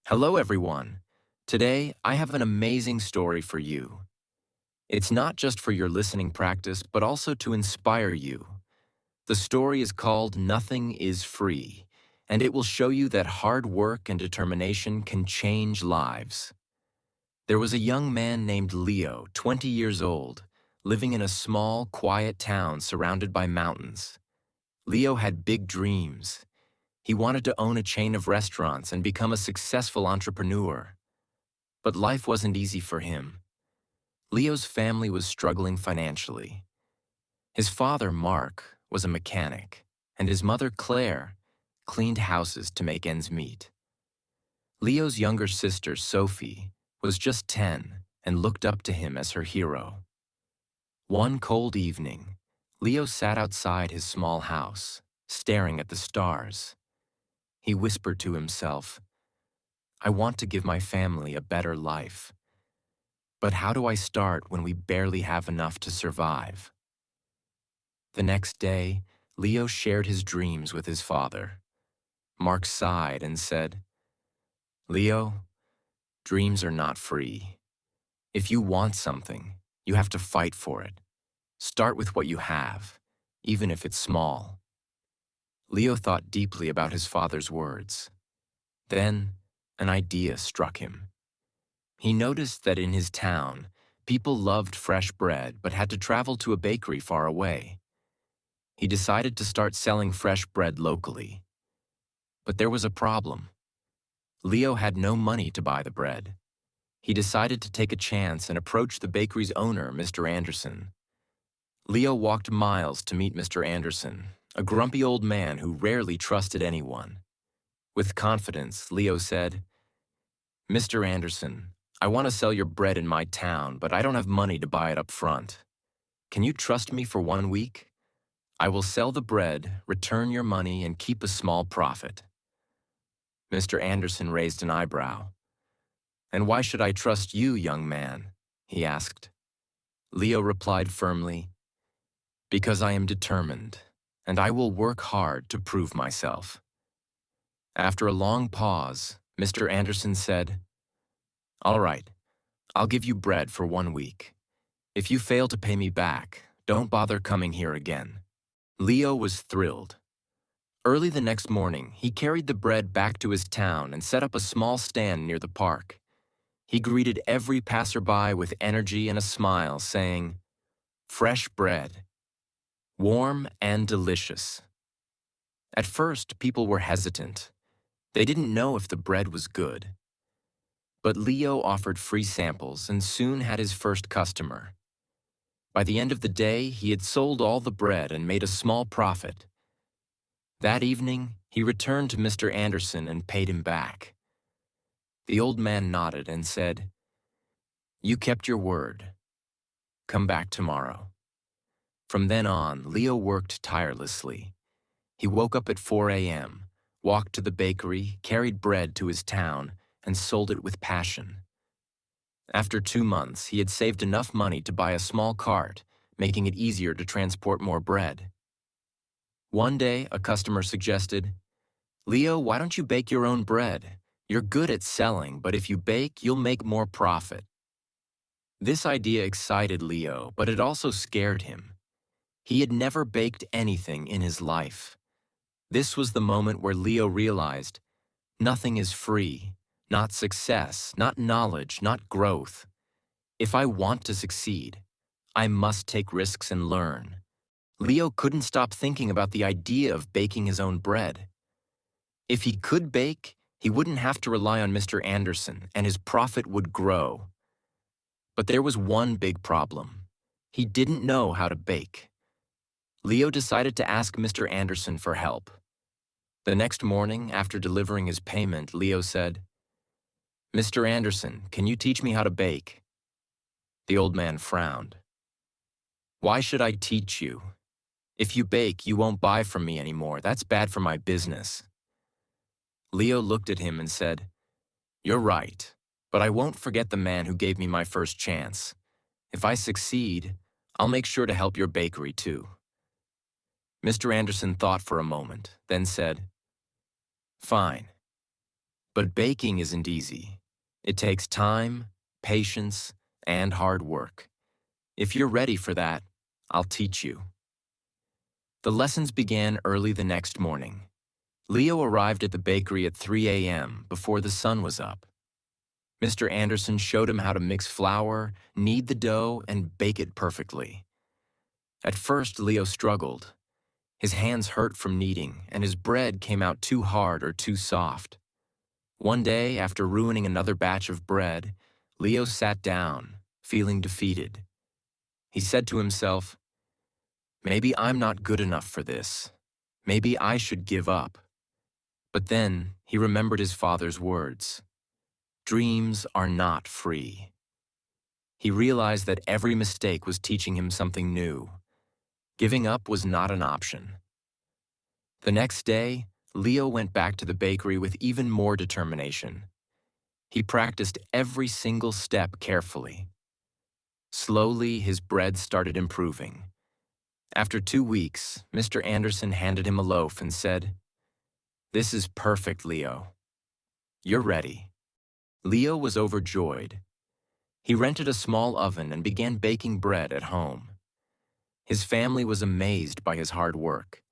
Hello, everyone. Today, I have an amazing story for you. It's not just for your listening practice, but also to inspire you. The story is called Nothing is Free, and it will show you that hard work and determination can change lives. There was a young man named Leo, 20 years old, living in a small, quiet town surrounded by mountains. Leo had big dreams. He wanted to own a chain of restaurants and become a successful entrepreneur. But life wasn't easy for him. Leo's family was struggling financially. His father, Mark, was a mechanic, and his mother, Claire, cleaned houses to make ends meet. Leo's younger sister, Sophie, was just 10 and looked up to him as her hero. One cold evening, Leo sat outside his small house, staring at the stars. He whispered to himself, "I want to give my family a better life. But how do I start when we barely have enough to survive?" The next day, Leo shared his dreams with his father. Mark sighed and said, "Leo, dreams are not free. If you want something, you have to fight for it. Start with what you have, even if it's small." Leo thought deeply about his father's words. Then, an idea struck him. He noticed that in his town, people loved fresh bread but had to travel to a bakery far away. He decided to start selling fresh bread locally. But there was a problem. Leo had no money to buy the bread. He decided to take a chance and approach the bakery's owner, Mr. Anderson. Leo walked miles to meet Mr. Anderson, a grumpy old man who rarely trusted anyone. With confidence, Leo said, "Mr. Anderson, I want to sell your bread in my town, but I don't have money to buy it up front. Can you trust me for 1 week? I will sell the bread, return your money, and keep a small profit." Mr. Anderson raised an eyebrow. "And why should I trust you, young man?" he asked. Leo replied firmly, "Because I am determined, and I will work hard to prove myself." After a long pause, Mr. Anderson said, "All right, I'll give you bread for 1 week. If you fail to pay me back, don't bother coming here again." Leo was thrilled. Early the next morning, he carried the bread back to his town and set up a small stand near the park. He greeted every passerby with energy and a smile, saying, "Fresh bread, warm and delicious." At first, people were hesitant. They didn't know if the bread was good. But Leo offered free samples and soon had his first customer. By the end of the day, he had sold all the bread and made a small profit. That evening, he returned to Mr. Anderson and paid him back. The old man nodded and said, "You kept your word. Come back tomorrow." From then on, Leo worked tirelessly. He woke up at 4 a.m., walked to the bakery, carried bread to his town, and sold it with passion. After 2 months, he had saved enough money to buy a small cart, making it easier to transport more bread. One day, a customer suggested, "Leo, why don't you bake your own bread? You're good at selling, but if you bake, you'll make more profit." This idea excited Leo, but it also scared him. He had never baked anything in his life. This was the moment where Leo realized, nothing is free, not success, not knowledge, not growth. If I want to succeed, I must take risks and learn. Leo couldn't stop thinking about the idea of baking his own bread. If he could bake, he wouldn't have to rely on Mr. Anderson, and his profit would grow. But there was one big problem. He didn't know how to bake. Leo decided to ask Mr. Anderson for help. The next morning, after delivering his payment, Leo said, "Mr. Anderson, can you teach me how to bake?" The old man frowned. "Why should I teach you? If you bake, you won't buy from me anymore. That's bad for my business." Leo looked at him and said, "You're right, but I won't forget the man who gave me my first chance. If I succeed, I'll make sure to help your bakery too." Mr. Anderson thought for a moment, then said, "Fine. But baking isn't easy. It takes time, patience, and hard work. If you're ready for that, I'll teach you. The lessons began early the next morning. Leo arrived at the bakery at 3 a.m. before the sun was up. Mr. Anderson showed him how to mix flour, knead the dough, and bake it perfectly. At first, Leo struggled. His hands hurt from kneading, and his bread came out too hard or too soft. One day, after ruining another batch of bread, Leo sat down, feeling defeated. He said to himself, "Maybe I'm not good enough for this. Maybe I should give up." But then he remembered his father's words. Dreams are not free. He realized that every mistake was teaching him something new. Giving up was not an option. The next day, Leo went back to the bakery with even more determination. He practiced every single step carefully. Slowly, his bread started improving. After 2 weeks, Mr. Anderson handed him a loaf and said, "This is perfect, Leo. You're ready." Leo was overjoyed. He rented a small oven and began baking bread at home. His family was amazed by his hard work.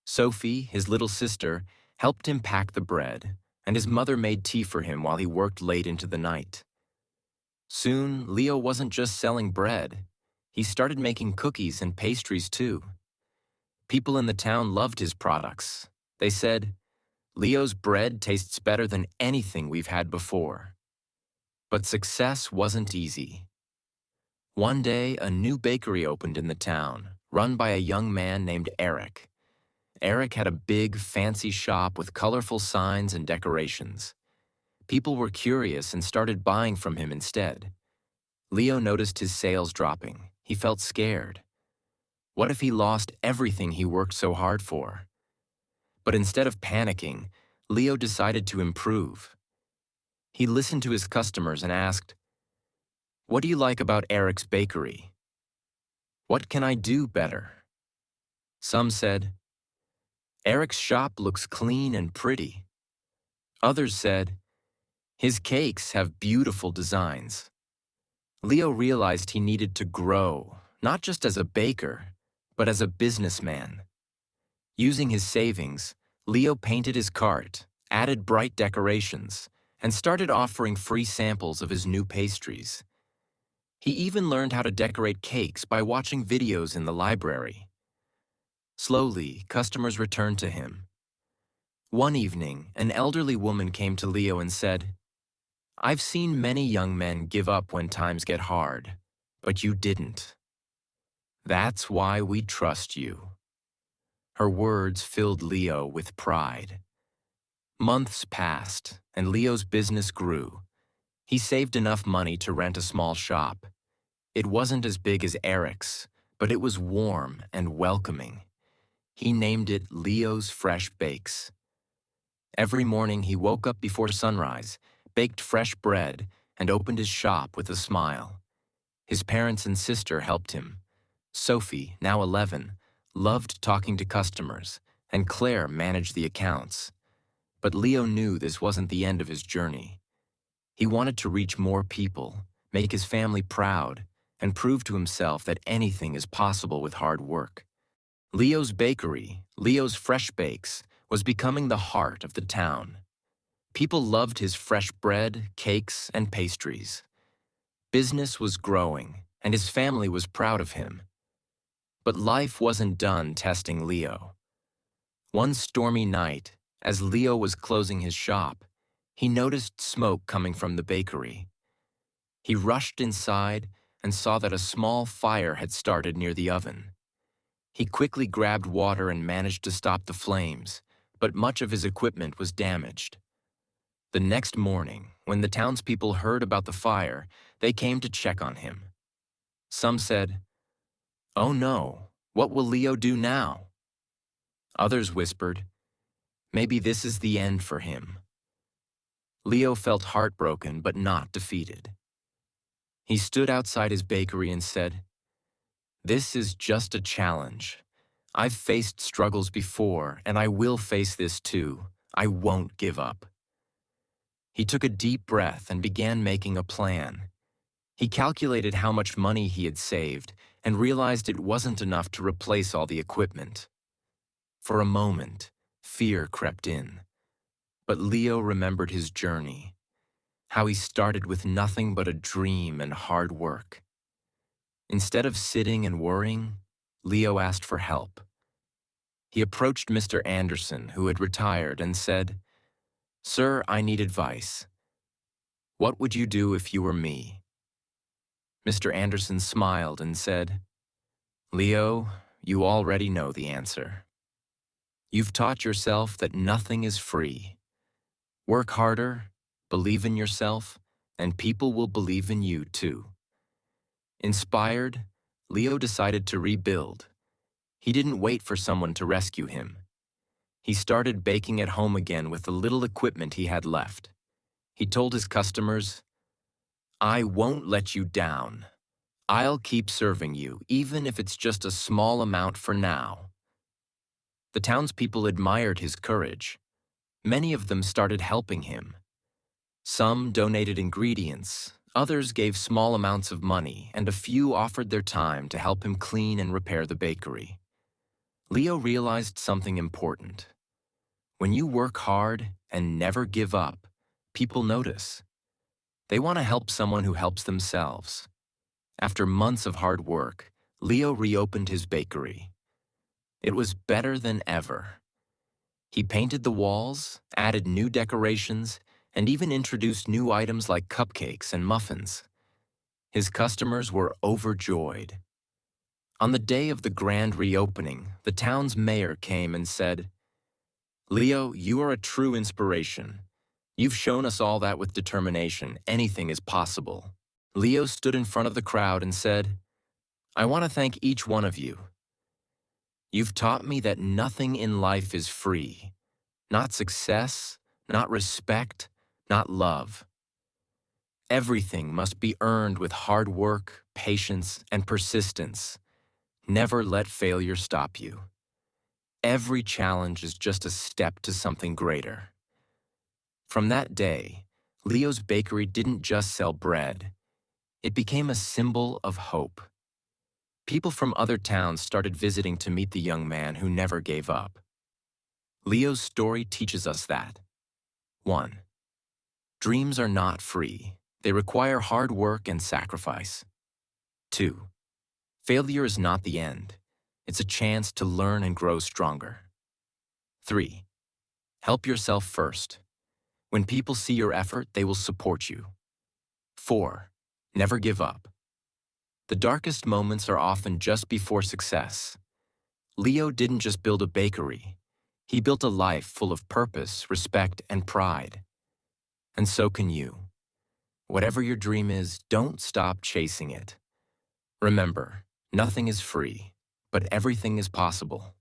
Sophie, his little sister, helped him pack the bread, and his mother made tea for him while he worked late into the night. Soon, Leo wasn't just selling bread. He started making cookies and pastries too. People in the town loved his products. They said, "Leo's bread tastes better than anything we've had before." But success wasn't easy. One day, a new bakery opened in the town, run by a young man named Eric. Eric had a big, fancy shop with colorful signs and decorations. People were curious and started buying from him instead. Leo noticed his sales dropping. He felt scared. What if he lost everything he worked so hard for? But instead of panicking, Leo decided to improve. He listened to his customers and asked, "What do you like about Eric's bakery? What can I do better?" Some said, "Eric's shop looks clean and pretty." Others said, "His cakes have beautiful designs." Leo realized he needed to grow, not just as a baker, but as a businessman. Using his savings, Leo painted his cart, added bright decorations, and started offering free samples of his new pastries. He even learned how to decorate cakes by watching videos in the library. Slowly, customers returned to him. One evening, an elderly woman came to Leo and said, "I've seen many young men give up when times get hard, but you didn't. That's why we trust you." Her words filled Leo with pride. Months passed, and Leo's business grew. He saved enough money to rent a small shop. It wasn't as big as Eric's, but it was warm and welcoming. He named it Leo's Fresh Bakes. Every morning he woke up before sunrise, baked fresh bread, and opened his shop with a smile. His parents and sister helped him. Sophie, now 11, loved talking to customers, and Claire managed the accounts. But Leo knew this wasn't the end of his journey. He wanted to reach more people, make his family proud, and prove to himself that anything is possible with hard work. Leo's bakery, Leo's Fresh Bakes, was becoming the heart of the town. People loved his fresh bread, cakes, and pastries. Business was growing, and his family was proud of him. But life wasn't done testing Leo. One stormy night, as Leo was closing his shop, he noticed smoke coming from the bakery. He rushed inside and saw that a small fire had started near the oven. He quickly grabbed water and managed to stop the flames, but much of his equipment was damaged. The next morning, when the townspeople heard about the fire, they came to check on him. Some said, "Oh no, what will Leo do now?" Others whispered, "Maybe this is the end for him." Leo felt heartbroken but not defeated. He stood outside his bakery and said, "This is just a challenge. I've faced struggles before, and I will face this too. I won't give up." He took a deep breath and began making a plan. He calculated how much money he had saved and realized it wasn't enough to replace all the equipment. For a moment, fear crept in. But Leo remembered his journey, how he started with nothing but a dream and hard work. Instead of sitting and worrying, Leo asked for help. He approached Mr. Anderson, who had retired, and said, "Sir, I need advice. What would you do if you were me?" Mr. Anderson smiled and said, "Leo, you already know the answer. You've taught yourself that nothing is free. Work harder, believe in yourself, and people will believe in you too." Inspired, Leo decided to rebuild. He didn't wait for someone to rescue him. He started baking at home again with the little equipment he had left. He told his customers, "I won't let you down. I'll keep serving you, even if it's just a small amount for now." The townspeople admired his courage. Many of them started helping him. Some donated ingredients, others gave small amounts of money, and a few offered their time to help him clean and repair the bakery. Leo realized something important. When you work hard and never give up, people notice. They want to help someone who helps themselves. After months of hard work, Leo reopened his bakery. It was better than ever. He painted the walls, added new decorations, and even introduced new items like cupcakes and muffins. His customers were overjoyed. On the day of the grand reopening, the town's mayor came and said, "Leo, you are a true inspiration. You've shown us all that with determination, anything is possible." Leo stood in front of the crowd and said, "I want to thank each one of you. You've taught me that nothing in life is free. Not success, not respect, not love. Everything must be earned with hard work, patience, and persistence. Never let failure stop you. Every challenge is just a step to something greater." From that day, Leo's bakery didn't just sell bread. It became a symbol of hope. People from other towns started visiting to meet the young man who never gave up. Leo's story teaches us that 1. Dreams are not free. They require hard work and sacrifice. 2. Failure is not the end. It's a chance to learn and grow stronger. 3. Help yourself first. When people see your effort, they will support you. 4. Never give up. The darkest moments are often just before success. Leo didn't just build a bakery. He built a life full of purpose, respect, and pride. And so can you. Whatever your dream is, don't stop chasing it. Remember, nothing is free, but everything is possible.